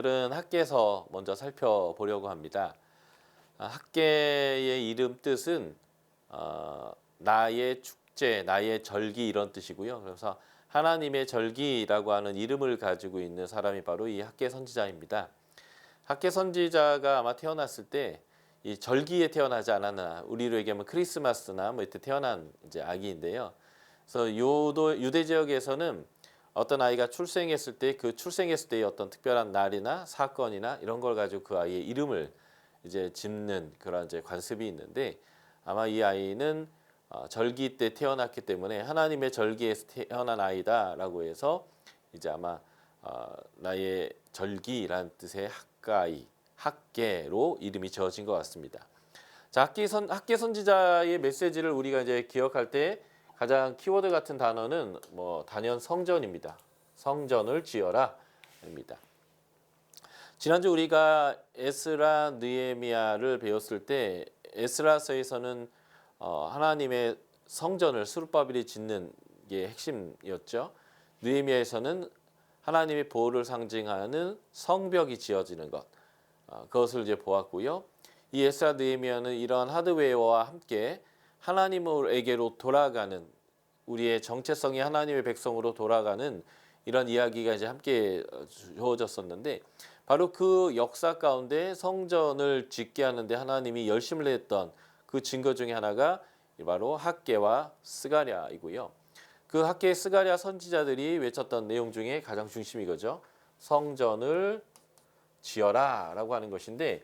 오늘은 학계에서 먼저 살펴보려고 합니다. 학계의 이름 뜻은 나의 축제, 나의 절기 이런 뜻이고요. 그래서 하나님의 절기라고 하는 이름을 가지고 있는 사람이 바로 이 학계 선지자입니다. 학계 선지자가 아마 태어났을 때 이 절기에 태어나지 않았나, 우리로 얘기하면 크리스마스나 뭐 이때 태어난 이제 아기인데요. 그래서 유대 지역에서는 어떤 아이가 출생했을 때 그 출생했을 때의 어떤 특별한 날이나 사건이나 이런 걸 가지고 그 아이의 이름을 이제 짓는 그런 이제 관습이 있는데, 아마 이 아이는 절기 때 태어났기 때문에 하나님의 절기에서 태어난 아이다라고 해서 이제 아마 나의 절기란 뜻의 학가이, 학계로 이름이 지어진 것 같습니다. 자, 학계 선지자의 메시지를 우리가 이제 기억할 때 가장 키워드 같은 단어는 단연 성전입니다. 성전을 지어라입니다. 지난주 우리가 에스라 느헤미야를 배웠을 때 에스라서에서는 하나님의 성전을 스룹바벨이 짓는 게 핵심이었죠. 느헤미야에서는 하나님의 보호를 상징하는 성벽이 지어지는 것, 그것을 이제 보았고요. 이 에스라 느헤미야는 이러한 하드웨어와 함께 하나님에게로 돌아가는, 우리의 정체성이 하나님의 백성으로 돌아가는 이런 이야기가 이제 함께 주어졌었는데, 바로 그 역사 가운데 성전을 짓게 하는데 하나님이 열심을 했던 그 증거 중에 하나가 바로 학계와 스가랴이고요. 그 학계의 스가랴 선지자들이 외쳤던 내용 중에 가장 중심이 이거죠. 성전을 지어라 라고 하는 것인데,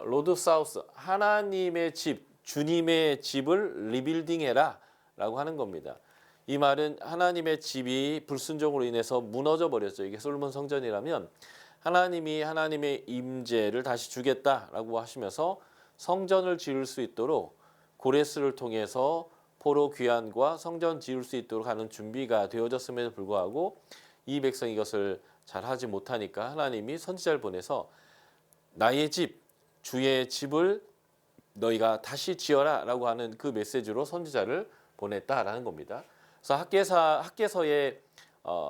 로드 사우스, 하나님의 집, 주님의 집을 리빌딩해라 라고 하는 겁니다. 이 말은 하나님의 집이 불순종으로 인해서 무너져 버렸죠. 이게 솔로몬 성전이라면 하나님이 하나님의 임재를 다시 주겠다라고 하시면서 성전을 지을 수 있도록 고레스를 통해서 포로 귀환과 성전 지을 수 있도록 하는 준비가 되어졌음에도 불구하고 이 백성이 이것을 잘 하지 못하니까 하나님이 선지자를 보내서 나의 집, 주의 집을 너희가 다시 지어라 라고 하는 그 메시지로 선지자를 보냈다라는 겁니다. 그래서 학계서의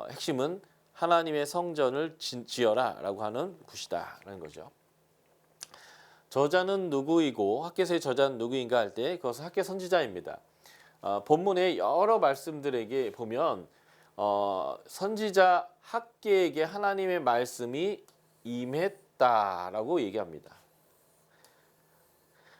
핵심은 하나님의 성전을 지어라 라고 하는 것이다 라는 거죠. 저자는 누구이고 학계서의 저자는 누구인가 할 때 그것은 학계 선지자입니다. 본문의 여러 말씀들에게 보면 선지자 학계에게 하나님의 말씀이 임했다라고 얘기합니다.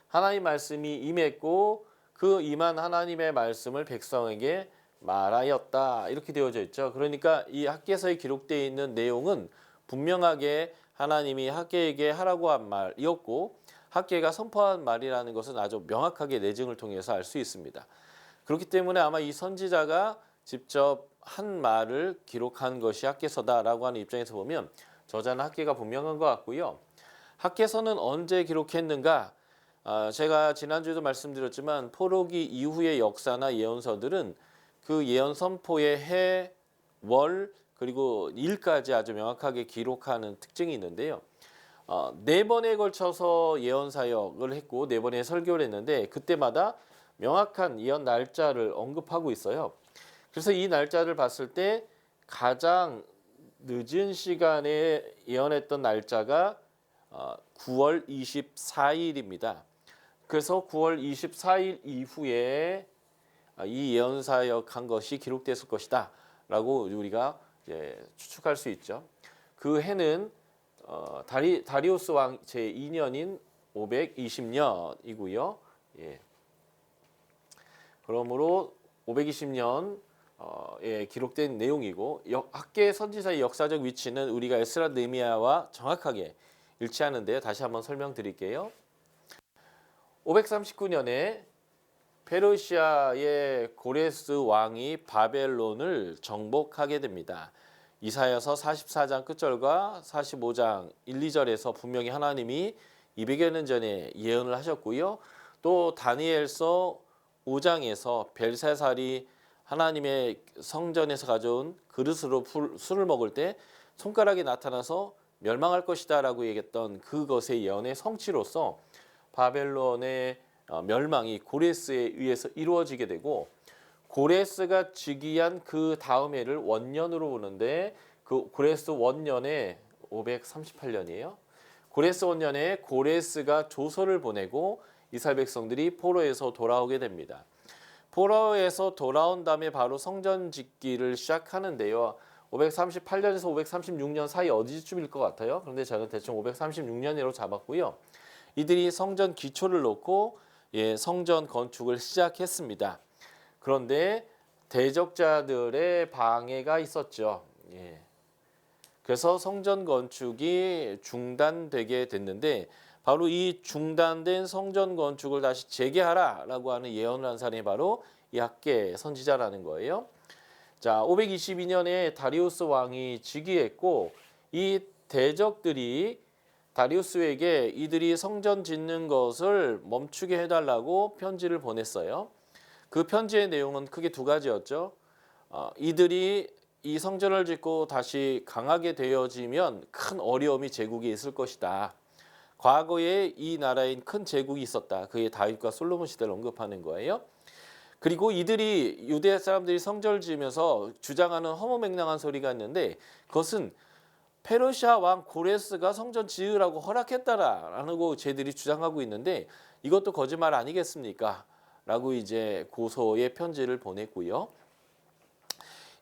하나님 말씀이 임했고 그 임한 하나님의 말씀을 백성에게 말하였다 이렇게 되어져 있죠. 그러니까 이 학계서에 기록되어 있는 내용은 분명하게 하나님이 학계에게 하라고 한 말이었고 학계가 선포한 말이라는 것은 아주 명확하게 내증을 통해서 알 수 있습니다. 그렇기 때문에 아마 이 선지자가 직접 한 말을 기록한 것이 학계서다라고 하는 입장에서 보면 저자는 학계가 분명한 것 같고요. 학계서는 언제 기록했는가? 제가 지난주에도 말씀드렸지만 포로기 이후의 역사나 예언서들은 그 예언 선포의 해, 월, 그리고 일까지 아주 명확하게 기록하는 특징이 있는데요. 4번에 걸쳐서 예언 사역을 했고 4번의 설교를 했는데 그때마다 명확한 예언 날짜를 언급하고 있어요. 그래서 이 날짜를 봤을 때 가장 늦은 시간에 예언했던 날짜가 9월 24일입니다. 그래서 9월 24일 이후에 이 예언 사역한 것이 기록됐을 것이다 라고 우리가 이제 추측할 수 있죠. 그 해는 다리우스 왕 제2년인 520년이고요. 예. 그러므로 520년에 기록된 내용이고 학계 선지자의 역사적 위치는 우리가 에스라 느헤미야와 정확하게 일치하는데요. 다시 한번 설명드릴게요. 539년에 페르시아의 고레스 왕이 바벨론을 정복하게 됩니다. 이사야서 44장 끝절과 45장 1, 2절에서 분명히 하나님이 200여 년 전에 예언을 하셨고요. 또 다니엘서 5장에서 벨사살이 하나님의 성전에서 가져온 그릇으로 술을 먹을 때 손가락이 나타나서 멸망할 것이다 라고 얘기했던 그것의 예언의 성취로서 바벨론의 멸망이 고레스에 의해서 이루어지게 되고 고레스가 즉위한 그 다음 해를 원년으로 보는데 그 고레스 원년에 538년이에요. 고레스 원년에 고레스가 조서를 보내고 이스라엘 백성들이 포로에서 돌아오게 됩니다. 포로에서 돌아온 다음에 바로 성전 짓기를 시작하는데요. 538년에서 536년 사이 어디쯤일 것 같아요. 그런데 저는 대충 536년으로 잡았고요. 이들이 성전 기초를 놓고 성전 건축을 시작했습니다. 그런데 대적자들의 방해가 있었죠. 그래서 성전 건축이 중단되게 됐는데 바로 이 중단된 성전 건축을 다시 재개하라라고 하는 예언을 한 사람이 바로 이 학개 선지자라는 거예요. 자, 522년에 다리우스 왕이 즉위했고 이 대적들이 다리우스에게 이들이 성전 짓는 것을 멈추게 해달라고 편지를 보냈어요. 그 편지의 내용은 크게 두 가지였죠. 이들이 이 성전을 짓고 다시 강하게 되어지면 큰 어려움이 제국에 있을 것이다. 과거에 이 나라엔 큰 제국이 있었다. 그게 다윗과 솔로몬 시대를 언급하는 거예요. 그리고 이들이 유대 사람들이 성전을 지으면서 주장하는 허무맹랑한 소리가 있는데 그것은 페르시아 왕 고레스가 성전 지으라고 허락했다라는 거 쟤들이 주장하고 있는데 이것도 거짓말 아니겠습니까? 라고 이제 고소의 편지를 보냈고요.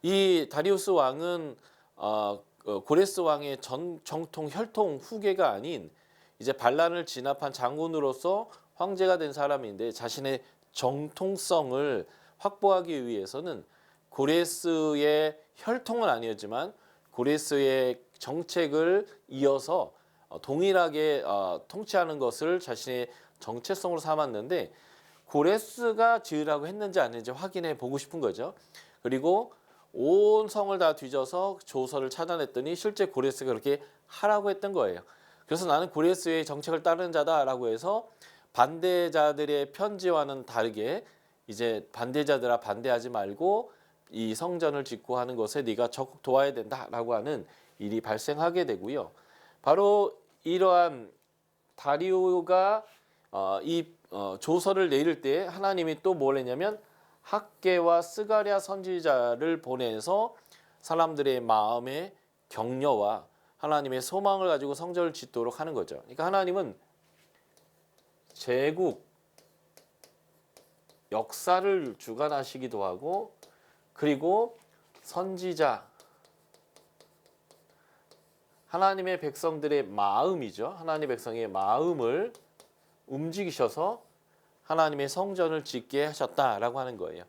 이 다리우스 왕은 고레스 왕의 정통 혈통 후계가 아닌 이제 반란을 진압한 장군으로서 황제가 된 사람인데 자신의 정통성을 확보하기 위해서는 고레스의 혈통은 아니었지만 고레스의 정책을 이어서 동일하게 통치하는 것을 자신의 정체성으로 삼았는데 고레스가 지으라고 했는지 안 했는지 확인해 보고 싶은 거죠. 그리고 온 성을 다 뒤져서 조서를 찾아냈더니 실제 고레스가 그렇게 하라고 했던 거예요. 그래서 나는 고레스의 정책을 따르는 자다라고 해서 반대자들의 편지와는 다르게 이제 반대자들아 반대하지 말고 이 성전을 짓고 하는 것에 네가 적극 도와야 된다라고 하는 일이 발생하게 되고요. 바로 이러한 다리오가 조서를 내릴 때 하나님이 또 뭘 했냐면 학개와 스가랴 선지자를 보내서 사람들의 마음의 격려와 하나님의 소망을 가지고 성전을 짓도록 하는 거죠. 그러니까 하나님은 제국, 역사를 주관하시기도 하고 그리고 선지자, 하나님의 백성들의 마음이죠. 하나님의 백성의 마음을 움직이셔서 하나님의 성전을 짓게 하셨다라고 하는 거예요.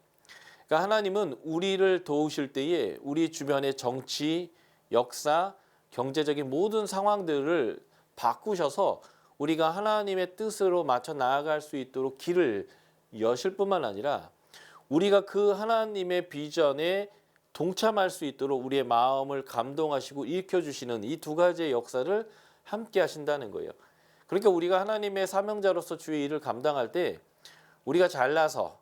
그러니까 하나님은 우리를 도우실 때에 우리 주변의 정치, 역사, 경제적인 모든 상황들을 바꾸셔서 우리가 하나님의 뜻으로 맞춰 나아갈 수 있도록 길을 여실 뿐만 아니라 우리가 그 하나님의 비전에 동참할 수 있도록 우리의 마음을 감동하시고 일으켜주시는 이 두 가지의 역사를 함께 하신다는 거예요. 그러니까 우리가 하나님의 사명자로서 주의 일을 감당할 때 우리가 잘나서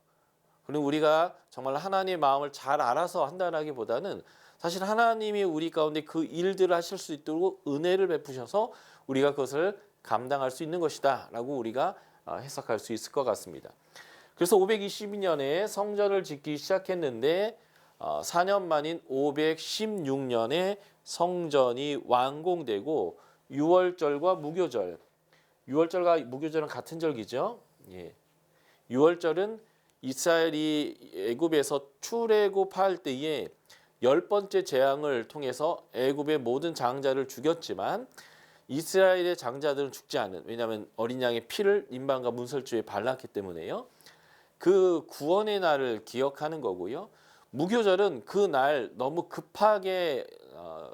그리고 우리가 정말 하나님의 마음을 잘 알아서 한다라기보다는 사실 하나님이 우리 가운데 그 일들을 하실 수 있도록 은혜를 베푸셔서 우리가 그것을 감당할 수 있는 것이다 라고 우리가 해석할 수 있을 것 같습니다. 그래서 522년에 성전을 짓기 시작했는데 4년 만인 516년에 성전이 완공되고 유월절과 무교절, 유월절과 무교절은 같은 절기죠. 유월절은 이스라엘이 애굽에서 출애굽할 때에 10번째 재앙을 통해서 애굽의 모든 장자를 죽였지만 이스라엘의 장자들은 죽지 않은, 왜냐하면 어린 양의 피를 인방과 문설주에 발랐기 때문에요. 그 구원의 날을 기억하는 거고요. 무교절은 그 날 너무 급하게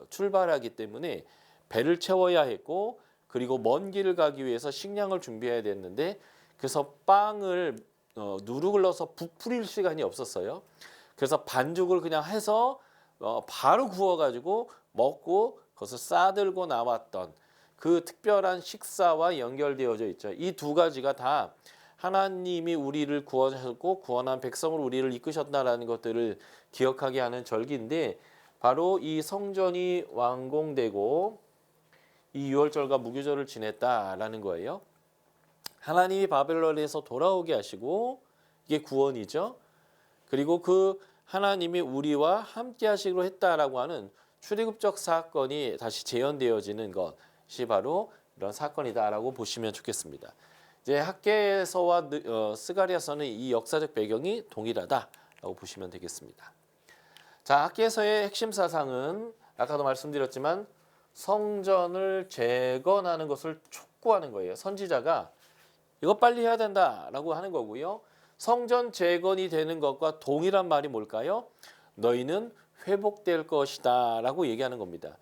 출발하기 때문에 배를 채워야 했고 그리고 먼 길을 가기 위해서 식량을 준비해야 됐는데 그래서 빵을 누룩을 넣어서 부풀릴 시간이 없었어요. 그래서 반죽을 그냥 해서 바로 구워가지고 먹고 그것을 싸들고 나왔던 그 특별한 식사와 연결되어져 있죠. 이 두 가지가 다 하나님이 우리를 구원하셨고 구원한 백성으로 우리를 이끄셨다라는 것들을 기억하게 하는 절기인데 바로 이 성전이 완공되고 이 유월절과 무교절을 지냈다라는 거예요. 하나님이 바벨론에서 돌아오게 하시고 이게 구원이죠. 그리고 그 하나님이 우리와 함께 하시기로 했다라고 하는 출애굽적 사건이 다시 재현되어지는 것이 바로 이런 사건이다라고 보시면 좋겠습니다. 이제 학개서와 스가랴서는 이 역사적 배경이 동일하다라고 보시면 되겠습니다. 자, 학개서의 핵심 사상은 아까도 말씀드렸지만 성전을 재건하는 것을 촉구하는 거예요. 선지자가 이거 빨리 해야 된다라고 하는 거고요. 성전 재건이 되는 것과 동일한 말이 뭘까요? 너희는 회복될 것이다 라고 얘기하는 겁니다.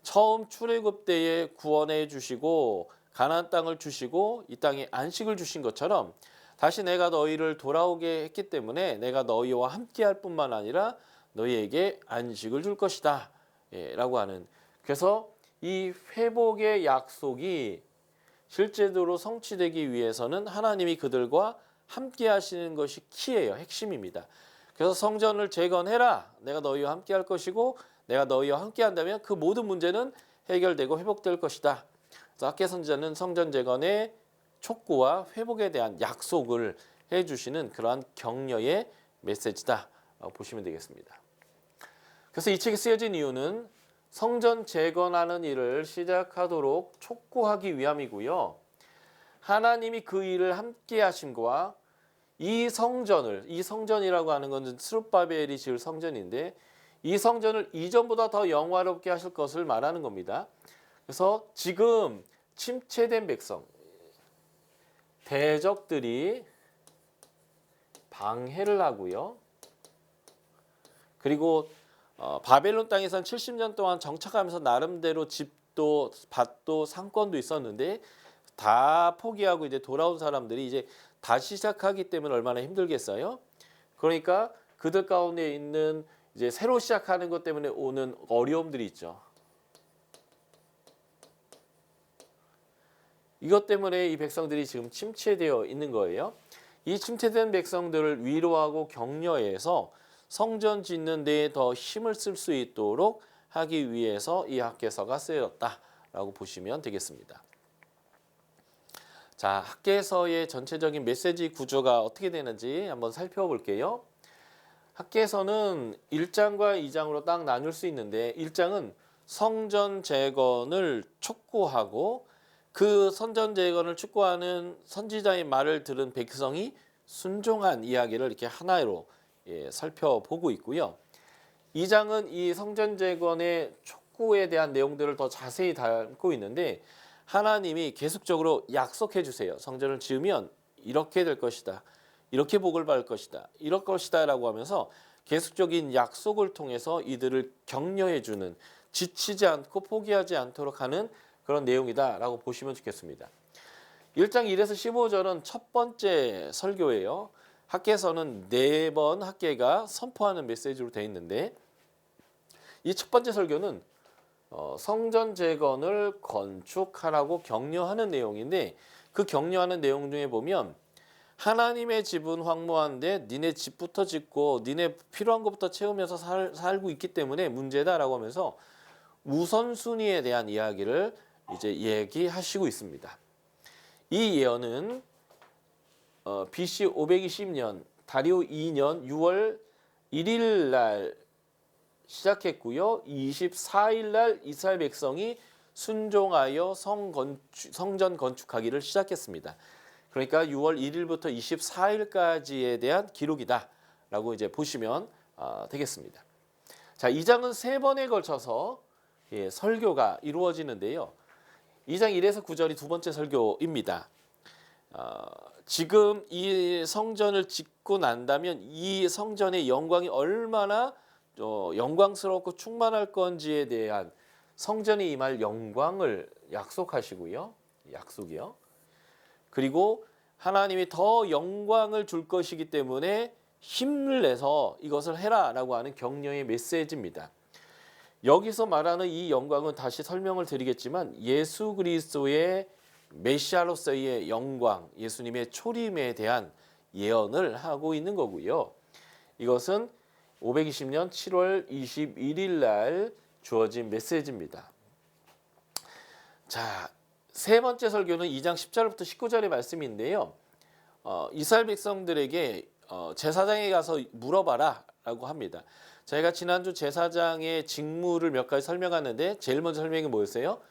처음 출애굽 때에 구원해 주시고 가나안 땅을 주시고 이 땅에 안식을 주신 것처럼 다시 내가 너희를 돌아오게 했기 때문에 내가 너희와 함께할 뿐만 아니라 너희에게 안식을 줄 것이다 라고 하는, 그래서 이 회복의 약속이 실제로 성취되기 위해서는 하나님이 그들과 함께 하시는 것이 키예요. 핵심입니다. 그래서 성전을 재건해라. 내가 너희와 함께 할 것이고 내가 너희와 함께 한다면 그 모든 문제는 해결되고 회복될 것이다. 그래서 학개 선지자는 성전 재건의 촉구와 회복에 대한 약속을 해주시는 그러한 격려의 메시지다 보시면 되겠습니다. 그래서 이 책이 쓰여진 이유는 성전 재건하는 일을 시작하도록 촉구하기 위함이고요. 하나님이 그 일을 함께 하심과 이 성전이라고 하는 것은 스룹바벨이 지을 성전인데 이 성전을 이전보다 더 영화롭게 하실 것을 말하는 겁니다. 그래서 지금 침체된 백성, 대적들이 방해를 하고요. 그리고 바벨론 땅에선 70년 동안 정착하면서 나름대로 집도 밭도 상권도 있었는데 다 포기하고 이제 돌아온 사람들이 이제 다시 시작하기 때문에 얼마나 힘들겠어요? 그러니까 그들 가운데 있는 이제 새로 시작하는 것 때문에 오는 어려움들이 있죠. 이것 때문에 이 백성들이 지금 침체되어 있는 거예요. 이 침체된 백성들을 위로하고 격려해서 성전 짓는 데에 더 힘을 쓸 수 있도록 하기 위해서 이 학개서가 쓰여졌다라고 보시면 되겠습니다. 자, 학개서의 전체적인 메시지 구조가 어떻게 되는지 한번 살펴볼게요. 학개서는 1장과 2장으로 딱 나눌 수 있는데 1장은 성전 재건을 촉구하고 그 성전 재건을 촉구하는 선지자의 말을 들은 백성이 순종한 이야기를 이렇게 하나로 살펴보고 있고요. 2장은 이 성전 재건의 촉구에 대한 내용들을 더 자세히 담고 있는데 하나님이 계속적으로 약속해 주세요. 성전을 지으면 이렇게 될 것이다. 이렇게 복을 받을 것이다. 이럴 것이다 라고 하면서 계속적인 약속을 통해서 이들을 격려해 주는, 지치지 않고 포기하지 않도록 하는 그런 내용이다 라고 보시면 좋겠습니다. 1장 1에서 15절은 첫 번째 설교예요. 학개서는 4번 학개가 선포하는 메시지로 되어 있는데 이 첫 번째 설교는 성전 재건을 건축하라고 격려하는 내용인데 그 격려하는 내용 중에 보면 하나님의 집은 황무한데 니네 집부터 짓고 니네 필요한 것부터 채우면서 살고 있기 때문에 문제다라고 하면서 우선순위에 대한 이야기를 이제 얘기하시고 있습니다. 이 예언은 BC 520년 다리오 2년 6월 1일 날 시작했고요. 24일 날 이스라엘 백성이 순종하여 성전 건축하기를 시작했습니다. 그러니까 6월 1일부터 24일까지에 대한 기록이다라고 이제 보시면 되겠습니다. 자, 2장은 3번에 걸쳐서 설교가 이루어지는데요. 2장 1에서 9절이 두 번째 설교입니다. 지금 이 성전을 짓고 난다면 이 성전의 영광이 얼마나 영광스럽고 충만할 건지에 대한 성전이 임할 영광을 약속하시고요. 약속이요. 그리고 하나님이 더 영광을 줄 것이기 때문에 힘을 내서 이것을 해라라고 하는 격려의 메시지입니다. 여기서 말하는 이 영광은 다시 설명을 드리겠지만 예수 그리스도의 메시아로서의 영광, 예수님의 초림에 대한 예언을 하고 있는 거고요. 이것은 520년 7월 21일 날 주어진 메시지입니다. 자, 세 번째 설교는 2장 10절부터 19절의 말씀인데요. 이스라엘 백성들에게 제사장에 가서 물어봐라 라고 합니다. 저희가 지난주 제사장의 직무를 몇 가지 설명하는데 제일 먼저 설명이 뭐였어요?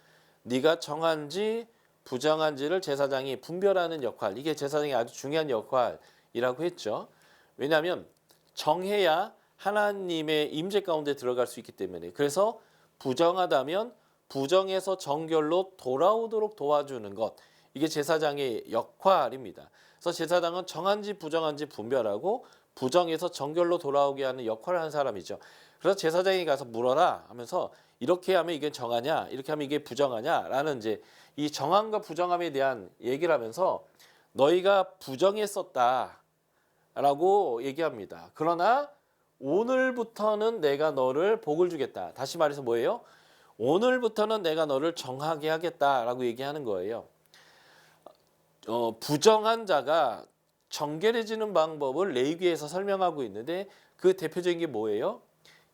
네가 정한지 부정한지를 제사장이 분별하는 역할. 이게 제사장의 아주 중요한 역할이라고 했죠. 왜냐하면 정해야 하나님의 임재 가운데 들어갈 수 있기 때문에. 그래서 부정하다면 부정에서 정결로 돌아오도록 도와주는 것. 이게 제사장의 역할입니다. 그래서 제사장은 정한지 부정한지 분별하고 부정에서 정결로 돌아오게 하는 역할을 하는 사람이죠. 그래서 제사장이 가서 물어라 하면서 이렇게 하면 이게 정하냐, 이렇게 하면 이게 부정하냐라는 이제 이 정함과 부정함에 대한 얘기를 하면서 너희가 부정했었다라고 얘기합니다. 그러나 오늘부터는 내가 너를 복을 주겠다. 다시 말해서 뭐예요? 오늘부터는 내가 너를 정하게 하겠다라고 얘기하는 거예요. 부정한 자가 정결해지는 방법을 레위기에서 설명하고 있는데 그 대표적인 게 뭐예요?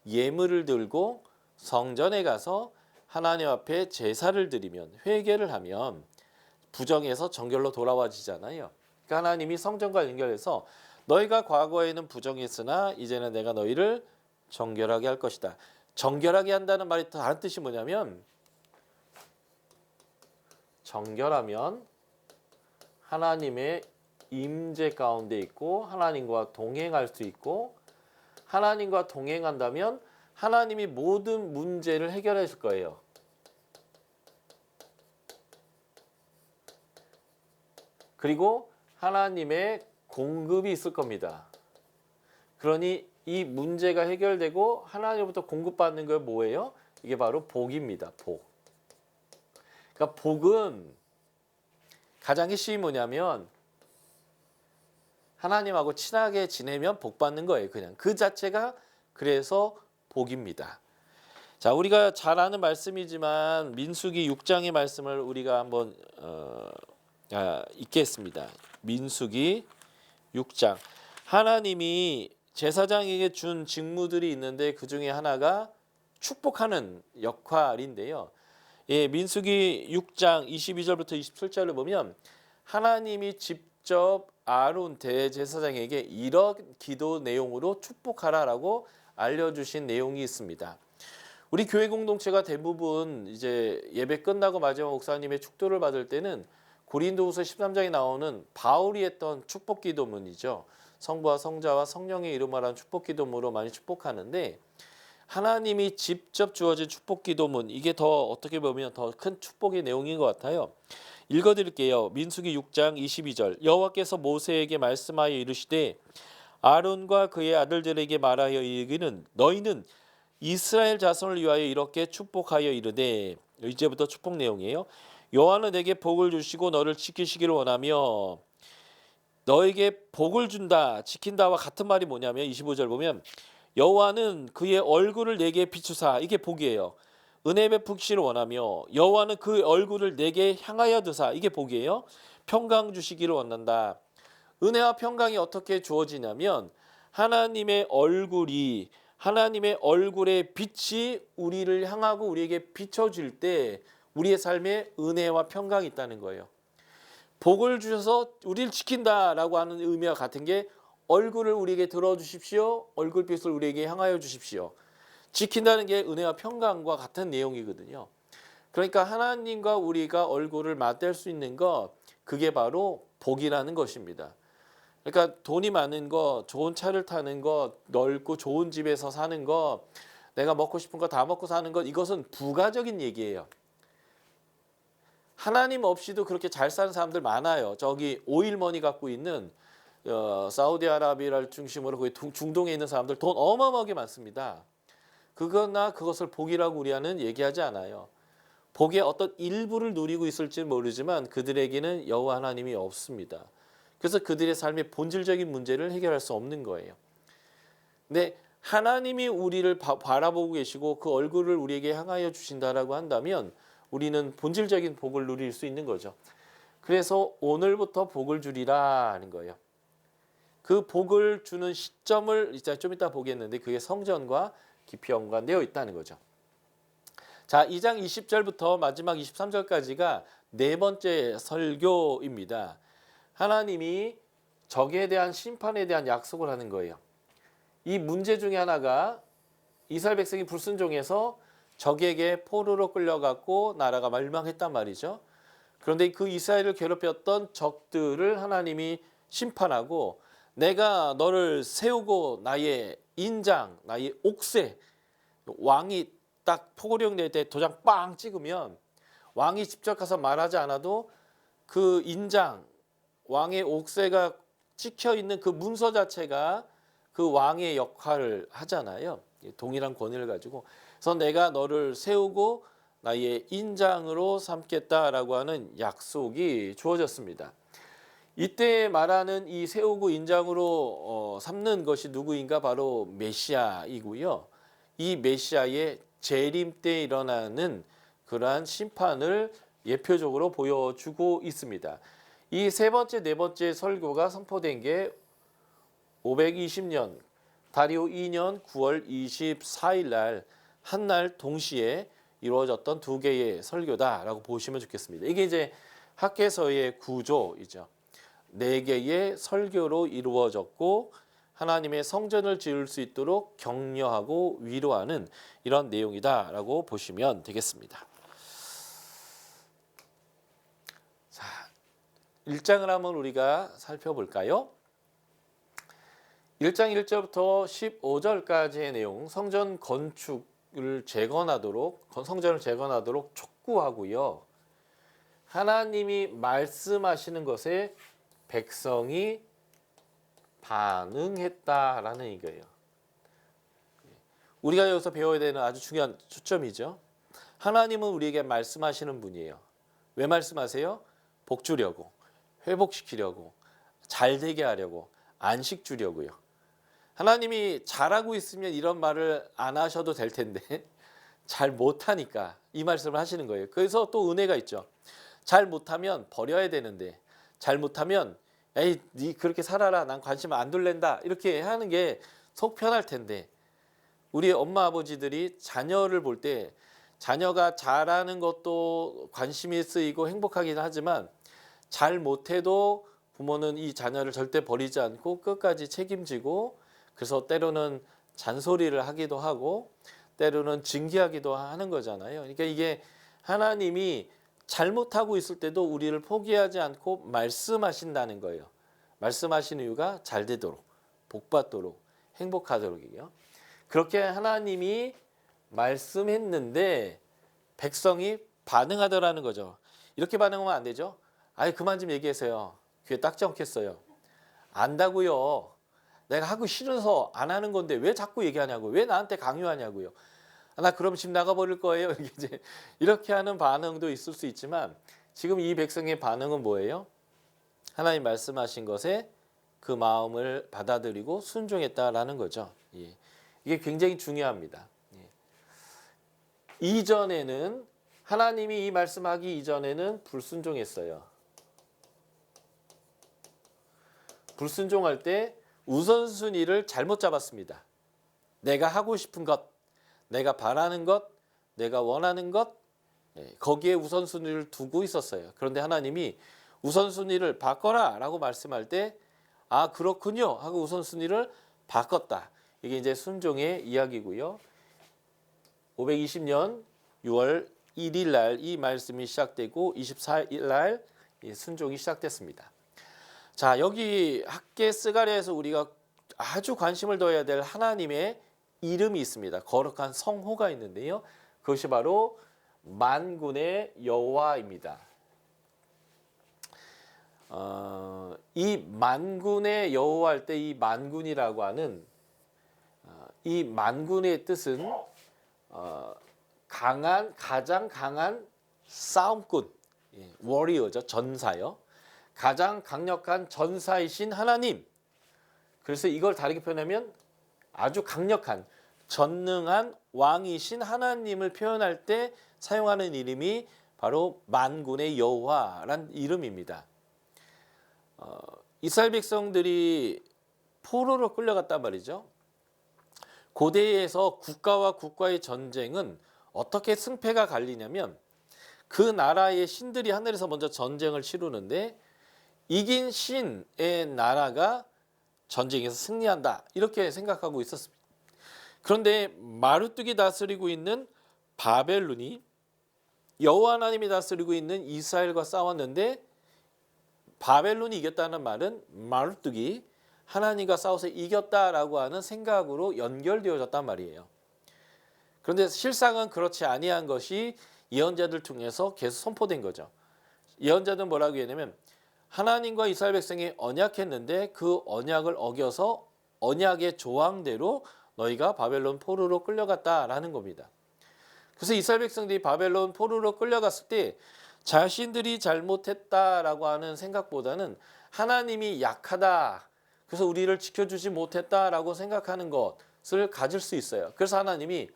예물을 들고 성전에 가서 하나님 앞에 제사를 드리면 회개를 하면 부정에서 정결로 돌아와지잖아요. 그러니까 하나님이 성전과 연결해서 너희가 과거에는 부정했으나 이제는 내가 너희를 정결하게 할 것이다. 정결하게 한다는 말이 다른 뜻이 뭐냐면 정결하면 하나님의 임재 가운데 있고 하나님과 동행할 수 있고 하나님과 동행한다면 하나님이 모든 문제를 해결해 줄 거예요. 그리고 하나님의 공급이 있을 겁니다. 그러니 이 문제가 해결되고 하나님부터 공급받는 게 뭐예요? 이게 바로 복입니다. 복. 그러니까 복은 가장 핵심이 뭐냐면 하나님하고 친하게 지내면 복 받는 거예요. 그냥 그 자체가 그래서 복입니다. 자, 우리가 잘 아는 말씀이지만 민수기 6장의 말씀을 우리가 한번 읽겠습니다. 민수기 6장. 하나님이 제사장에게 준 직무들이 있는데 그 중에 하나가 축복하는 역할인데요. 예, 민수기 6장 22절부터 27절을 보면 하나님이 직접 아론 대제사장에게 이런 기도 내용으로 축복하라라고 알려주신 내용이 있습니다. 우리 교회 공동체가 대부분 이제 예배 끝나고 마지막 목사님의 축도를 받을 때는 고린도후서 13장에 나오는 바울이 했던 축복 기도문이죠. 성부와 성자와 성령의 이름으로 한 축복 기도문으로 많이 축복하는데 하나님이 직접 주어진 축복 기도문 이게 더 어떻게 보면 더 큰 축복의 내용인 것 같아요. 읽어드릴게요. 민수기 6장 22절 여호와께서 모세에게 말씀하여 이르시되 아론과 그의 아들들에게 말하여 이르기는 너희는 이스라엘 자손을 위하여 이렇게 축복하여 이르되 이제부터 축복 내용이에요. 여호와는 내게 복을 주시고 너를 지키시기를 원하며 너에게 복을 준다 지킨다와 같은 말이 뭐냐면 25절 보면 여호와는 그의 얼굴을 내게 비추사 이게 복이에요. 은혜 베푸시기를 원하며 여호와는 그 얼굴을 내게 향하여 드사 이게 복이에요. 평강 주시기를 원한다. 은혜와 평강이 어떻게 주어지냐면 하나님의 얼굴이 하나님의 얼굴의 빛이 우리를 향하고 우리에게 비춰질 때 우리의 삶에 은혜와 평강이 있다는 거예요. 복을 주셔서 우리를 지킨다라고 하는 의미와 같은 게 얼굴을 우리에게 들어주십시오. 얼굴빛을 우리에게 향하여 주십시오. 지킨다는 게 은혜와 평강과 같은 내용이거든요. 그러니까 하나님과 우리가 얼굴을 맞댈 수 있는 것 그게 바로 복이라는 것입니다. 그러니까 돈이 많은 거, 좋은 차를 타는 거, 넓고 좋은 집에서 사는 거, 내가 먹고 싶은 거 다 먹고 사는 것 이것은 부가적인 얘기예요. 하나님 없이도 그렇게 잘 사는 사람들 많아요. 저기 오일머니 갖고 있는 사우디아라비아를 중심으로 거기 중동에 있는 사람들 돈 어마어마하게 많습니다. 그거나 그것을 복이라고 우리는 얘기하지 않아요. 복의 어떤 일부를 누리고 있을지 모르지만 그들에게는 여호와 하나님이 없습니다. 그래서 그들의 삶의 본질적인 문제를 해결할 수 없는 거예요. 근데 하나님이 우리를 바라보고 계시고 그 얼굴을 우리에게 향하여 주신다라고 한다면 우리는 본질적인 복을 누릴 수 있는 거죠. 그래서 오늘부터 복을 주리라 하는 거예요. 그 복을 주는 시점을 이제 좀 이따 보겠는데 그게 성전과 깊이 연관되어 있다는 거죠. 자, 2장 20절부터 마지막 23절까지가 네 번째 설교입니다. 하나님이 적에 대한 심판에 대한 약속을 하는 거예요. 이 문제 중에 하나가 이스라엘 백성이 불순종해서 적에게 포로로 끌려갔고 나라가 멸망했단 말이죠. 그런데 그 이스라엘을 괴롭혔던 적들을 하나님이 심판하고 내가 너를 세우고 나의 인장, 나의 옥새, 왕이 딱 포고령 낼 때 도장 빵 찍으면 왕이 직접 가서 말하지 않아도 그 인장, 왕의 옥새가 찍혀 있는 그 문서 자체가 그 왕의 역할을 하잖아요. 동일한 권위를 가지고. 그래서 내가 너를 세우고 나의 인장으로 삼겠다라고 하는 약속이 주어졌습니다. 이때 말하는 이 세우고 인장으로 삼는 것이 누구인가? 바로 메시아이고요. 이 메시아의 재림 때 일어나는 그러한 심판을 예표적으로 보여주고 있습니다. 이 세 번째, 네 번째 설교가 선포된 게 520년 다리오 2년 9월 24일 날 한 날 동시에 이루어졌던 두 개의 설교다라고 보시면 좋겠습니다. 이게 이제 학개서의 구조이죠. 네 개의 설교로 이루어졌고 하나님의 성전을 지을 수 있도록 격려하고 위로하는 이런 내용이다라고 보시면 되겠습니다. 자, 1장을 한번 우리가 살펴볼까요? 1장 1절부터 15절까지의 내용, 성전 건축을 재건하도록, 성전을 재건하도록 촉구하고요. 하나님이 말씀하시는 것에 백성이 반응했다라는 이거예요. 우리가 여기서 배워야 되는 아주 중요한 초점이죠. 하나님은 우리에게 말씀하시는 분이에요. 왜 말씀하세요? 복 주려고, 회복시키려고, 잘 되게 하려고, 안식 주려고요. 하나님이 잘하고 있으면 이런 말을 안 하셔도 될 텐데 잘 못하니까 이 말씀을 하시는 거예요. 그래서 또 은혜가 있죠. 잘 못하면 버려야 되는데 잘 못하면 에이 니 그렇게 살아라 난 관심 안 둘랜다 이렇게 하는 게 속 편할 텐데 우리 엄마 아버지들이 자녀를 볼 때 자녀가 잘하는 것도 관심이 쓰이고 행복하긴 하지만 잘 못해도 부모는 이 자녀를 절대 버리지 않고 끝까지 책임지고 그래서 때로는 잔소리를 하기도 하고 때로는 징계하기도 하는 거잖아요. 그러니까 이게 하나님이 잘못하고 있을 때도 우리를 포기하지 않고 말씀하신다는 거예요. 말씀하신 이유가 잘 되도록, 복받도록, 행복하도록이요. 그렇게 하나님이 말씀했는데 백성이 반응하더라는 거죠. 이렇게 반응하면 안 되죠. 아이 그만 좀 얘기하세요. 귀에 딱지 않겠어요. 안다고요. 내가 하고 싫어서 안 하는 건데 왜 자꾸 얘기하냐고. 왜 나한테 강요하냐고요. 나 그럼 집 나가버릴 거예요. 이렇게 하는 반응도 있을 수 있지만 지금 이 백성의 반응은 뭐예요? 하나님 말씀하신 것에 그 마음을 받아들이고 순종했다라는 거죠. 예. 이게 굉장히 중요합니다. 예. 이전에는 하나님이 이 말씀하기 이전에는 불순종했어요. 불순종할 때 우선순위를 잘못 잡았습니다. 내가 하고 싶은 것, 내가 바라는 것, 내가 원하는 것 거기에 우선순위를 두고 있었어요. 그런데 하나님이 우선순위를 바꿔라 라고 말씀할 때 아 그렇군요 하고 우선순위를 바꿨다. 이게 이제 순종의 이야기고요. 520년 6월 1일 날 이 말씀이 시작되고 24일 날 순종이 시작됐습니다. 자, 여기 학개 스가랴에서 우리가 아주 관심을 둬야 될 하나님의 이름이 있습니다. 거룩한 성호가 있는데요. 그것이 바로 만군의 여호와입니다. 이 만군의 여호와 할 때 이 만군이라고 하는 이 만군의 뜻은 강한 가장 강한 싸움꾼, 워리어죠. 전사요. 가장 강력한 전사이신 하나님. 그래서 이걸 다르게 표현하면 아주 강력한 전능한 왕이신 하나님을 표현할 때 사용하는 이름이 바로 만군의 여호와란 이름입니다. 이스라엘 백성들이 포로로 끌려갔단 말이죠. 고대에서 국가와 국가의 전쟁은 어떻게 승패가 갈리냐면 그 나라의 신들이 하늘에서 먼저 전쟁을 치르는데 이긴 신의 나라가 전쟁에서 승리한다 이렇게 생각하고 있었습니다. 그런데 마르뚝이 다스리고 있는 바벨론이 여호와 하나님이 다스리고 있는 이스라엘과 싸웠는데 바벨론이 이겼다는 말은 마르뚝이 하나님과 싸워서 이겼다라고 하는 생각으로 연결되어졌단 말이에요. 그런데 실상은 그렇지 아니한 것이 예언자들 중에서 계속 선포된 거죠. 예언자들은 뭐라고 했냐면 하나님과 이스라엘 백성이 언약했는데 그 언약을 어겨서 언약의 조항대로 너희가 바벨론 포로로 끌려갔다라는 겁니다. 그래서 이스라엘 백성들이 바벨론 포로로 끌려갔을 때 자신들이 잘못했다라고 하는 생각보다는 하나님이 약하다, 그래서 우리를 지켜주지 못했다라고 생각하는 것을 가질 수 있어요. 그래서 하나님이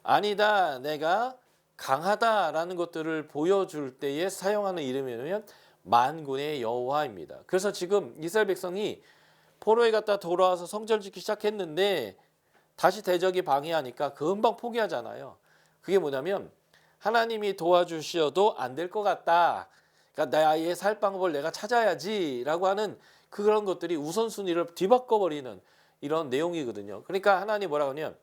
아니다, 내가 강하다라는 것들을 보여줄 때에 사용하는 이름이면 만군의 여호와입니다. 그래서 지금 이스라엘 백성이 포로에 갔다 돌아와서 성전을 짓기 시작했는데 다시 대적이 방해하니까 금방 포기하잖아요. 그게 뭐냐면 하나님이 도와주셔도 안 될 것 같다, 그러니까 나의 살 방법을 내가 찾아야지라고 하는 그런 것들이 우선순위를 뒤바꿔버리는 이런 내용이거든요. 그러니까 하나님 뭐라고 하냐면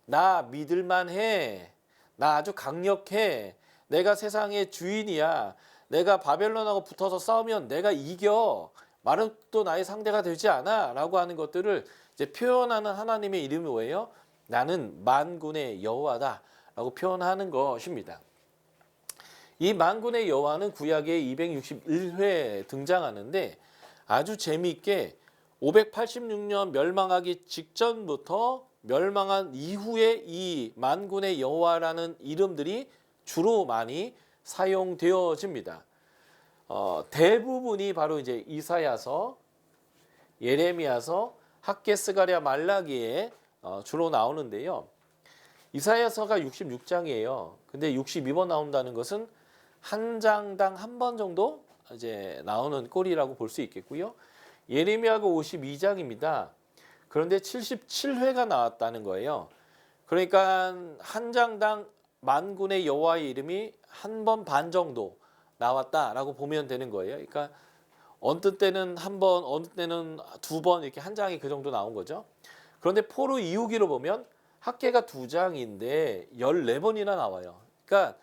나 믿을만해, 나 아주 강력해, 내가 세상의 주인이야, 내가 바벨론하고 붙어서 싸우면 내가 이겨, 마르도 나의 상대가 되지 않아 라고 하는 것들을 이제 표현하는 하나님의 이름이 뭐예요? 나는 만군의 여호와다 라고 표현하는 것입니다. 이 만군의 여호와는 구약에 261회 등장하는데 아주 재미있게 586년 멸망하기 직전부터 멸망한 이후에 이 만군의 여호와라는 이름들이 주로 많이 사용되어집니다. 대부분이 바로 이제 이사야서, 예레미야서, 학개, 스가랴, 말라기에 주로 나오는데요. 이사야서가 66장이에요. 근데 62번 나온다는 것은 한 장당 한 번 정도 이제 나오는 꼴이라고 볼 수 있겠고요. 예레미야가 52장입니다. 그런데 77회가 나왔다는 거예요. 그러니까 한 장당 만군의 여호와의 이름이 한 번 반 정도 나왔다라고 보면 되는 거예요. 그러니까 어느 때는 한 번, 어느 때는 두 번 이렇게 한 장이 그 정도 나온 거죠. 그런데 포로 이후기로 보면 학개가 두 장인데 14번이나 나와요. 그러니까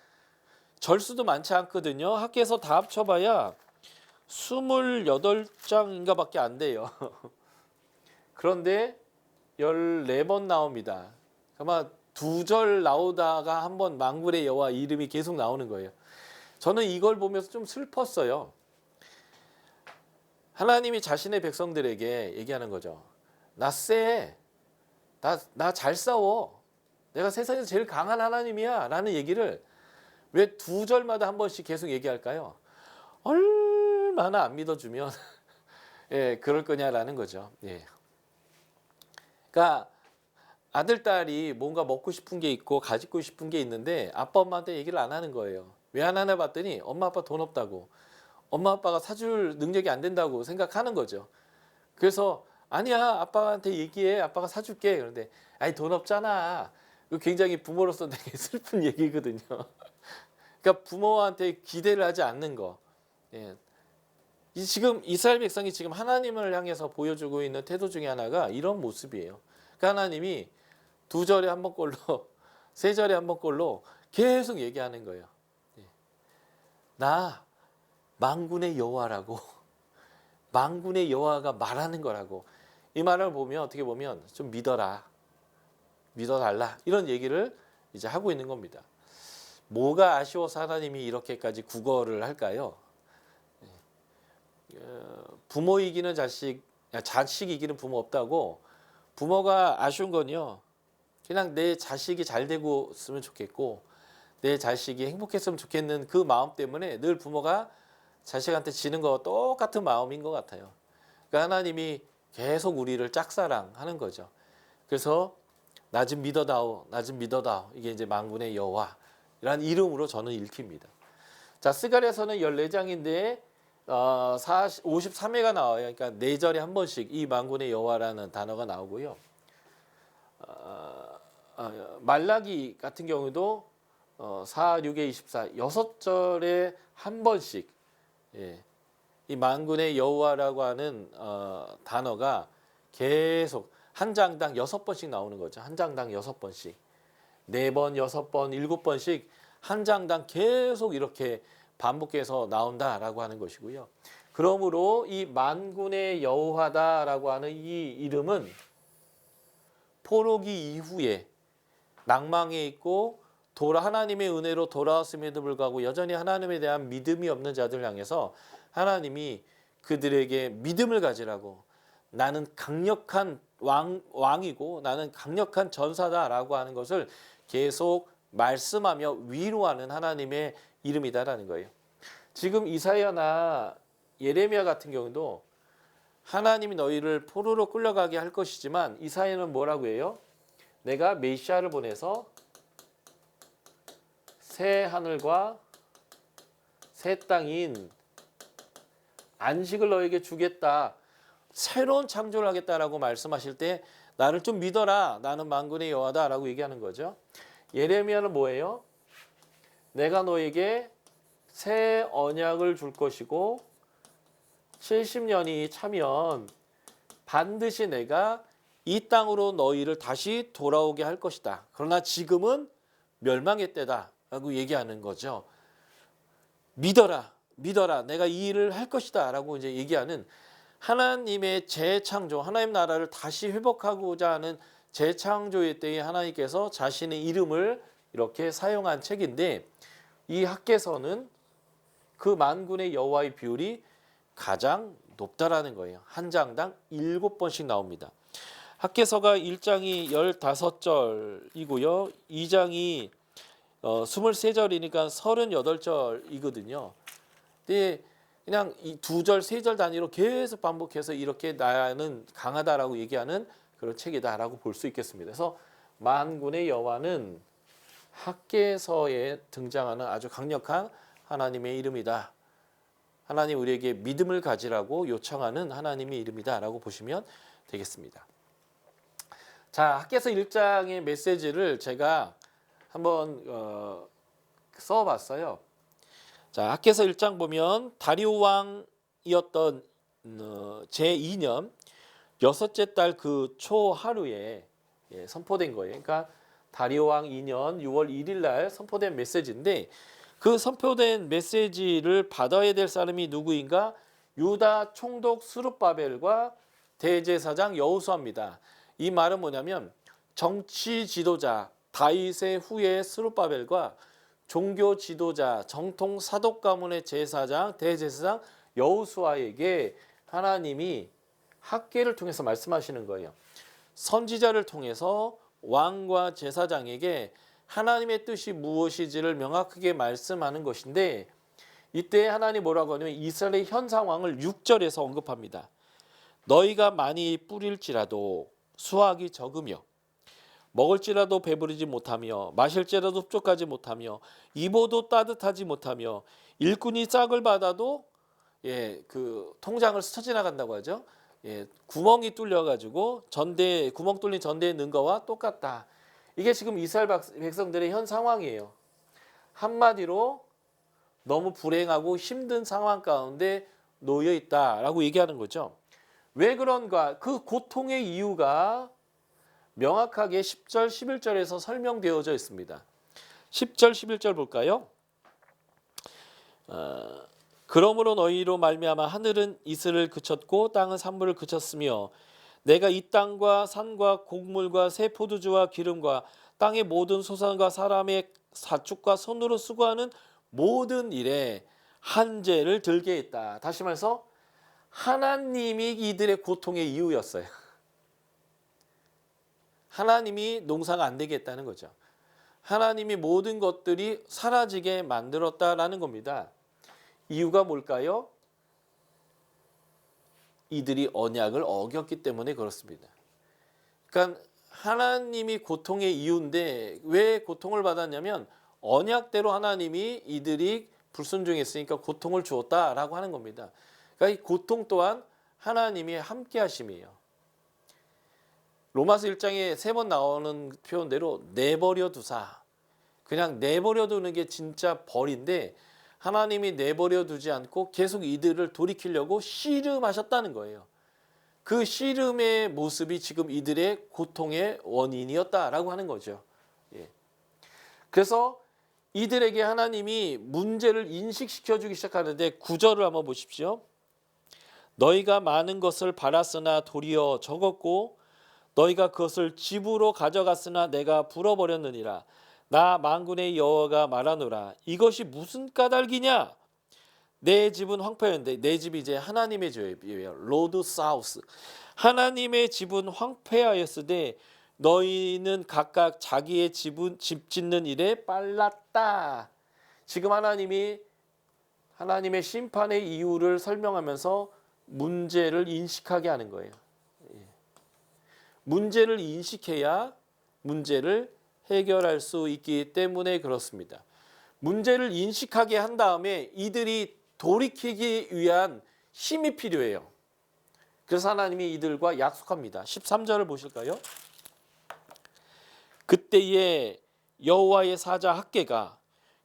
절수도 많지 않거든요. 학개에서 다 합쳐봐야 28장인가 밖에 안 돼요. 그런데 14번 나옵니다. 아마 두 절 나오다가 한번 만군의 여호와 이름이 계속 나오는 거예요. 저는 이걸 보면서 좀 슬펐어요. 하나님이 자신의 백성들에게 얘기하는 거죠. 나 쎄. 나 잘 싸워. 내가 세상에서 제일 강한 하나님이야 라는 얘기를 왜 두 절마다 한 번씩 계속 얘기할까요? 얼마나 안 믿어주면 예, 그럴 거냐라는 거죠. 예. 그러니까 아들, 딸이 뭔가 먹고 싶은 게 있고 가지고 싶은 게 있는데 아빠, 엄마한테 얘기를 안 하는 거예요. 왜 안 하나 봤더니 엄마, 아빠 돈 없다고, 엄마, 아빠가 사줄 능력이 안 된다고 생각하는 거죠. 그래서 아니야, 아빠한테 얘기해, 아빠가 사줄게. 그런데 아니 돈 없잖아. 굉장히 부모로서 되게 슬픈 얘기거든요. 그러니까 부모한테 기대를 하지 않는 거. 예. 지금 이스라엘 백성이 지금 하나님을 향해서 보여주고 있는 태도 중에 하나가 이런 모습이에요. 그러니까 하나님이 두 절에 한 번꼴로 세 절에 한 번꼴로 계속 얘기하는 거예요. 예. 나 만군의 여호와라고, 만군의 여호와가 말하는 거라고. 이 말을 보면 어떻게 보면 좀 믿어라, 믿어달라 이런 얘기를 이제 하고 있는 겁니다. 뭐가 아쉬워서 하나님이 이렇게까지 국어를 할까요? 부모 이기는 자식, 자식 이기는 부모 없다고. 부모가 아쉬운 건요, 그냥 내 자식이 잘 되고 있으면 좋겠고 내 자식이 행복했으면 좋겠는 그 마음 때문에 늘 부모가 자식한테 지는 거 똑같은 마음인 것 같아요. 그러니까 하나님이 계속 우리를 짝사랑하는 거죠. 그래서 나 좀 믿어다오, 나 좀 믿어다오. 이게 이제 만군의 여호와라는 이름으로 저는 읽힙니다. 자, 스가랴서는 14장인데 53회가 나와요. 그러니까 4절에 한 번씩 이 만군의 여호와라는 단어가 나오고요. 말라기 같은 경우도 4, 6에 24, 6절에 한 번씩 예, 이 만군의 여호와라고 하는 단어가 계속 한 장당 6번씩 나오는 거죠. 한 장당 6번씩. 4번, 6번, 7번씩 한 장당 계속 이렇게 반복해서 나온다라고 하는 것이고요. 그러므로 이 만군의 여호와다라고 하는 이 이름은 포로기 이후에 낭망에 있고 하나님의 은혜로 돌아왔음에도 불구하고 여전히 하나님에 대한 믿음이 없는 자들 향해서 하나님이 그들에게 믿음을 가지라고, 나는 강력한 왕이고 나는 강력한 전사다라고 하는 것을 계속 말씀하며 위로하는 하나님의 이름이다라는 거예요. 지금 이사야나 예레미야 같은 경우도 하나님이 너희를 포로로 끌려가게 할 것이지만 이사야는 뭐라고 해요? 내가 메시아를 보내서 새 하늘과 새 땅인 안식을 너에게 주겠다. 새로운 창조를 하겠다라고 말씀하실 때 나를 좀 믿어라. 나는 만군의 여호와다라고 얘기하는 거죠. 예레미야는 뭐예요? 내가 너에게 새 언약을 줄 것이고 70년이 차면 반드시 내가 이 땅으로 너희를 다시 돌아오게 할 것이다. 그러나 지금은 멸망의 때다 라고 얘기하는 거죠. 믿어라. 내가 이 일을 할 것이다 라고 이제 얘기하는 하나님의 재창조, 하나님 나라를 다시 회복하고자 하는 재창조의 때에 하나님께서 자신의 이름을 이렇게 사용한 책인데, 이 학개서는 그 만군의 여호와의 비율이 가장 높다라는 거예요. 한 장당 7번씩 나옵니다. 학개서가 1장이 15절이고요. 2장이 23절이니까 38절이거든요. 근데 그냥 이 2절, 3절 단위로 계속 반복해서 이렇게 나는 강하다라고 얘기하는 그런 책이다라고 볼 수 있겠습니다. 그래서 만군의 여호와는 학개서에 등장하는 아주 강력한 하나님의 이름이다. 하나님 우리에게 믿음을 가지라고 요청하는 하나님의 이름이다라고 보시면 되겠습니다. 자, 학개서 1장의 메시지를 제가 한번 써봤어요. 자, 학개서 1장 보면 다리오 왕이었던 제2년 여섯째 달 그 초하루에 선포된 거예요. 그러니까 다리오 왕 2년 6월 1일 날 선포된 메시지인데, 그 선포된 메시지를 받아야 될 사람이 누구인가? 유다 총독 스룹바벨과 대제사장 여호수아입니다. 이 말은 뭐냐면 정치 지도자 다윗의 후예 스룹바벨과 종교 지도자 정통 사독 가문의 제사장 대제사장 여호수아에게 하나님이 학개를 통해서 말씀하시는 거예요. 선지자를 통해서 왕과 제사장에게 하나님의 뜻이 무엇인지를 명확하게 말씀하는 것인데, 이때 하나님 뭐라고 하냐면 이스라엘의 현 상황을 6절에서 언급합니다. 너희가 많이 뿌릴지라도 수확이 적으며 먹을지라도 배부르지 못하며 마실지라도 흡족하지 못하며 입어도 따뜻하지 못하며 일꾼이 짝을 받아도 그 통장을 스쳐 지나간다고 하죠. 구멍이 뚫려가지고 구멍 뚫린 전대에 넣은 거와 똑같다. 이게 지금 이스라엘 백성들의 현 상황이에요. 한마디로 너무 불행하고 힘든 상황 가운데 놓여 있다라고 얘기하는 거죠. 왜 그런가? 그 고통의 이유가 명확하게 10절, 11절에서 설명되어져 있습니다. 10절, 11절 볼까요? 그러므로 너희로 말미암아 하늘은 이슬을 그쳤고 땅은 산물을 그쳤으며 내가 이 땅과 산과 곡물과 새 포도주와 기름과 땅의 모든 소산과 사람의 사축과 손으로 수고하는 모든 일에 한죄를 들게 했다. 다시 말해서 하나님이 이들의 고통의 이유였어요. 하나님이 농사가 안 되게 했다는 거죠. 하나님이 모든 것들이 사라지게 만들었다라는 겁니다. 이유가 뭘까요? 이들이 언약을 어겼기 때문에 그렇습니다. 그러니까 하나님이 고통의 이유인데 왜 고통을 받았냐면 언약대로 하나님이 이들이 불순종했으니까 고통을 주었다라고 하는 겁니다. 그러니까 이 고통 또한 하나님이 함께 하심이에요. 로마서 1장에 3번 나오는 표현대로 내버려 두사. 그냥 내버려 두는 게 진짜 벌인데 하나님이 내버려 두지 않고 계속 이들을 돌이키려고 씨름하셨다는 거예요. 그 씨름의 모습이 지금 이들의 고통의 원인이었다라고 하는 거죠. 예. 그래서 이들에게 하나님이 문제를 인식시켜주기 시작하는데 9절을 한번 보십시오. 너희가 많은 것을 바랐으나 도리어 적었고 너희가 그것을 집으로 가져갔으나 내가 불어버렸느니라. 나 만군의 여호와가 말하노라. 이것이 무슨 까닭이냐? 내 집은 황폐였는데, 내 집이 이제 하나님의 집이에요. 로드 사우스. 하나님의 집은 황폐하였으되 너희는 각각 자기의 집 짓는 일에 빨랐다. 지금 하나님이 하나님의 심판의 이유를 설명하면서 문제를 인식하게 하는 거예요. 문제를 인식해야 문제를 해결할 수 있기 때문에 그렇습니다. 문제를 인식하게 한 다음에 이들이 돌이키기 위한 힘이 필요해요. 그래서 하나님이 이들과 약속합니다. 13절을 보실까요? 그때에 여호와의 사자 학개가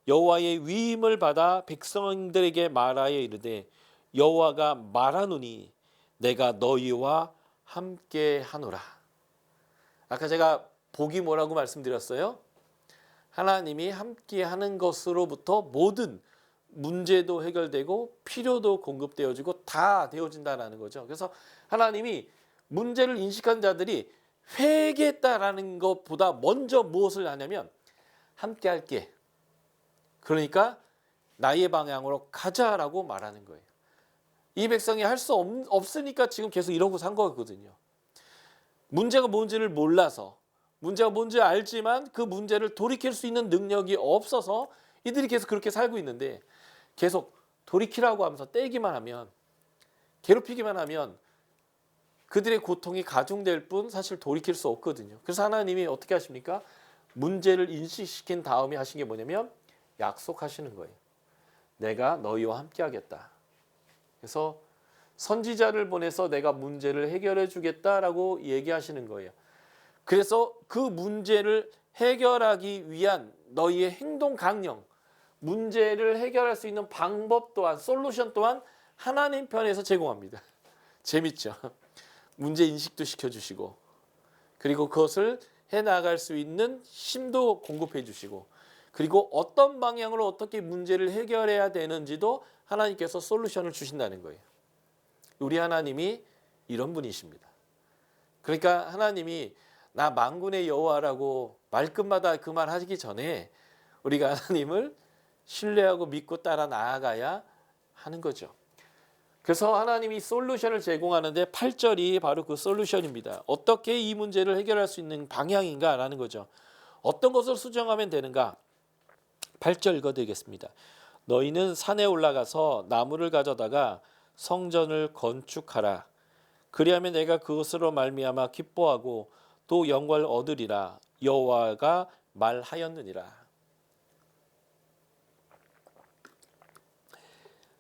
여호와의 위임을 받아 백성들에게 말하여 이르되 여호와가 말하노니 내가 너희와 함께 하노라. 아까 제가 복이 뭐라고 말씀드렸어요? 하나님이 함께 하는 것으로부터 모든 문제도 해결되고 필요도 공급되어지고 다 되어진다는 거죠. 그래서 하나님이 문제를 인식한 자들이 회개했다라는 것보다 먼저 무엇을 하냐면 함께 할게. 그러니까 나의 방향으로 가자라고 말하는 거예요. 이 백성이 할 수 없으니까 지금 계속 이러고 산 거거든요. 문제가 뭔지를 몰라서, 문제가 뭔지 알지만 그 문제를 돌이킬 수 있는 능력이 없어서 이들이 계속 그렇게 살고 있는데, 계속 돌이키라고 하면서 떼기만 하면, 괴롭히기만 하면 그들의 고통이 가중될 뿐 사실 돌이킬 수 없거든요. 그래서 하나님이 어떻게 하십니까? 문제를 인식시킨 다음에 하신 게 뭐냐면 약속하시는 거예요. 내가 너희와 함께 하겠다. 그래서 선지자를 보내서 내가 문제를 해결해 주겠다라고 얘기하시는 거예요. 그래서 그 문제를 해결하기 위한 너희의 행동 강령, 문제를 해결할 수 있는 방법 또한, 솔루션 또한 하나님 편에서 제공합니다. 재밌죠? 문제 인식도 시켜주시고, 그리고 그것을 해나갈 수 있는 힘도 공급해 주시고, 그리고 어떤 방향으로 어떻게 문제를 해결해야 되는지도 하나님께서 솔루션을 주신다는 거예요. 우리 하나님이 이런 분이십니다. 그러니까 하나님이 나 만군의 여호와라고 말끝마다 그 말 하기 전에 우리가 하나님을 신뢰하고 믿고 따라 나아가야 하는 거죠. 그래서 하나님이 솔루션을 제공하는데 8절이 바로 그 솔루션입니다. 어떻게 이 문제를 해결할 수 있는 방향인가라는 거죠. 어떤 것을 수정하면 되는가? 8절 읽어드리겠습니다. 너희는 산에 올라가서 나무를 가져다가 성전을 건축하라. 그리하면 내가 그것으로 말미암아 기뻐하고 또 영광을 얻으리라. 여호와가 말하였느니라.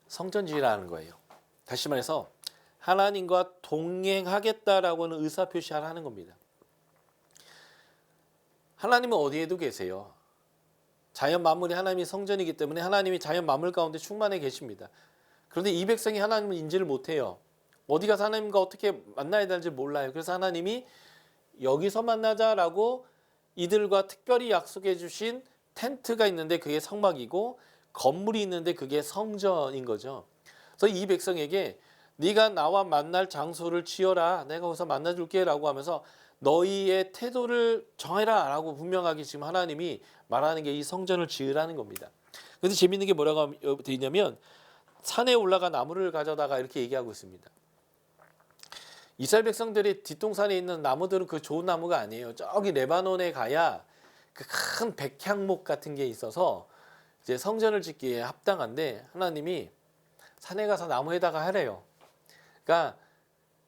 성전지으라는 거예요. 다시 말해서 하나님과 동행하겠다라고는 의사표시를 하는 겁니다. 하나님은 어디에도 계세요. 자연 만물이 하나님이 성전이기 때문에 하나님이 자연 만물 가운데 충만해 계십니다. 그런데 이 백성이 하나님을 인지를 못해요. 어디 가서 하나님과 어떻게 만나야 될지 몰라요. 그래서 하나님이 여기서 만나자라고 이들과 특별히 약속해 주신 텐트가 있는데 그게 성막이고, 건물이 있는데 그게 성전인 거죠. 그래서 이 백성에게 네가 나와 만날 장소를 지어라. 내가 거기서 만나줄게 라고 하면서 너희의 태도를 정해라 라고 분명하게 지금 하나님이 말하는 게 이 성전을 지으라는 겁니다. 그런데 재밌는 게 뭐라고 되어 있냐면 산에 올라가 나무를 가져다가 이렇게 얘기하고 있습니다. 이스라엘 백성들이 뒷동산에 있는 나무들은 그 좋은 나무가 아니에요. 저기 레바논에 가야 그 큰 백향목 같은 게 있어서 이제 성전을 짓기에 합당한데, 하나님이 산에 가서 나무에다가 하래요. 그러니까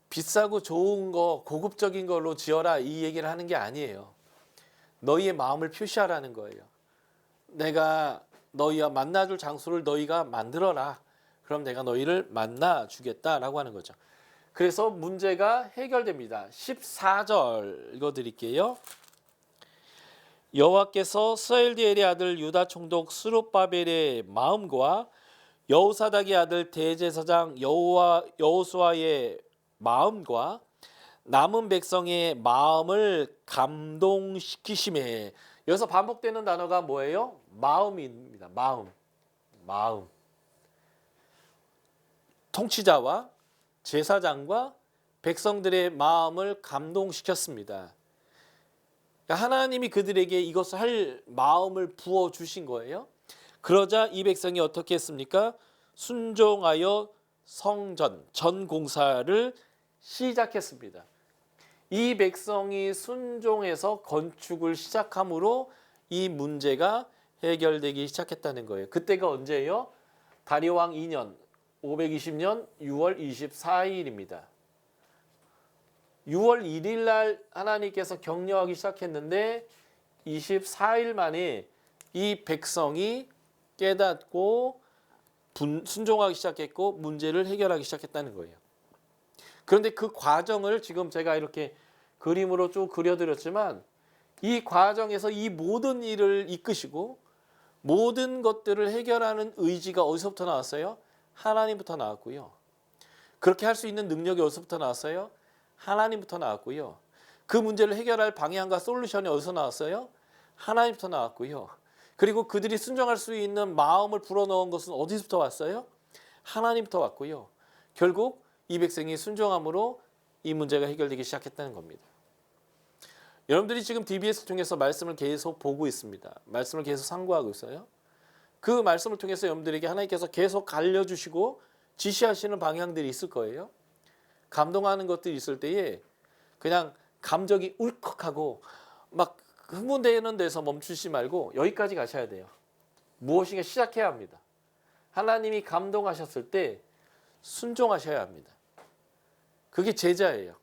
비싸고 좋은 거, 고급적인 걸로 지어라 이 얘기를 하는 게 아니에요. 너희의 마음을 표시하라는 거예요. 내가 너희와 만나줄 장소를 너희가 만들어라. 그럼 내가 너희를 만나 주겠다라고 하는 거죠. 그래서 문제가 해결됩니다. 14절 읽어드릴게요. 여호와께서 스알디엘의 아들 유다 총독 스룹바벨의 마음과 여호사닥의 아들 대제사장 여호수아의 마음과 남은 백성의 마음을 감동시키심에. 여기서 반복되는 단어가 뭐예요? 마음입니다. 마음. 통치자와 제사장과 백성들의 마음을 감동시켰습니다. 그러니까 하나님이 그들에게 이것을 할 마음을 부어 주신 거예요. 그러자 이 백성이 어떻게 했습니까? 순종하여 성전, 전 공사를 시작했습니다. 이 백성이 순종해서 건축을 시작함으로 이 문제가 해결되기 시작했다는 거예요. 그때가 언제예요? 다리오왕 2년 520년 6월 24일입니다. 6월 1일 날 하나님께서 격려하기 시작했는데 24일 만에 이 백성이 깨닫고 순종하기 시작했고 문제를 해결하기 시작했다는 거예요. 그런데 그 과정을 지금 제가 이렇게 그림으로 쭉 그려드렸지만 이 과정에서 이 모든 일을 이끄시고 모든 것들을 해결하는 의지가 어디서부터 나왔어요? 하나님부터 나왔고요. 그렇게 할 수 있는 능력이 어디서부터 나왔어요? 하나님부터 나왔고요. 그 문제를 해결할 방향과 솔루션이 어디서 나왔어요? 하나님부터 나왔고요. 그리고 그들이 순종할 수 있는 마음을 불어넣은 것은 어디서부터 왔어요? 하나님부터 왔고요. 결국 이 백성이 순종함으로 이 문제가 해결되기 시작했다는 겁니다. 여러분들이 지금 DBS를 통해서 말씀을 계속 보고 있습니다. 말씀을 계속 상고하고 있어요. 그 말씀을 통해서 여러분들에게 하나님께서 계속 알려주시고 지시하시는 방향들이 있을 거예요. 감동하는 것들이 있을 때에 그냥 감정이 울컥하고 막 흥분되는 데서 멈추지 말고 여기까지 가셔야 돼요. 무엇인가 시작해야 합니다. 하나님이 감동하셨을 때 순종하셔야 합니다. 그게 제자예요.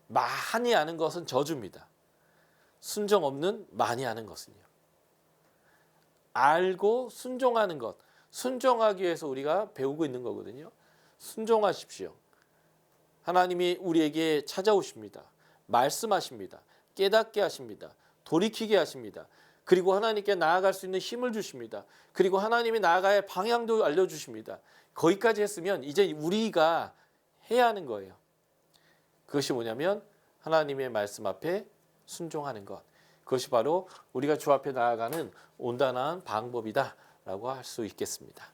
많이 아는 것은 저주입니다. 순종 없는 많이 아는 것은요. 알고 순종하는 것. 순종하기 위해서 우리가 배우고 있는 거거든요. 순종하십시오. 하나님이 우리에게 찾아오십니다. 말씀하십니다. 깨닫게 하십니다. 돌이키게 하십니다. 그리고 하나님께 나아갈 수 있는 힘을 주십니다. 그리고 하나님이 나아가야 할 방향도 알려주십니다. 거기까지 했으면 이제 우리가 해야 하는 거예요. 그것이 뭐냐면 하나님의 말씀 앞에 순종하는 것. 그것이 바로 우리가 주 앞에 나아가는 온전한 방법이다라고 할 수 있겠습니다.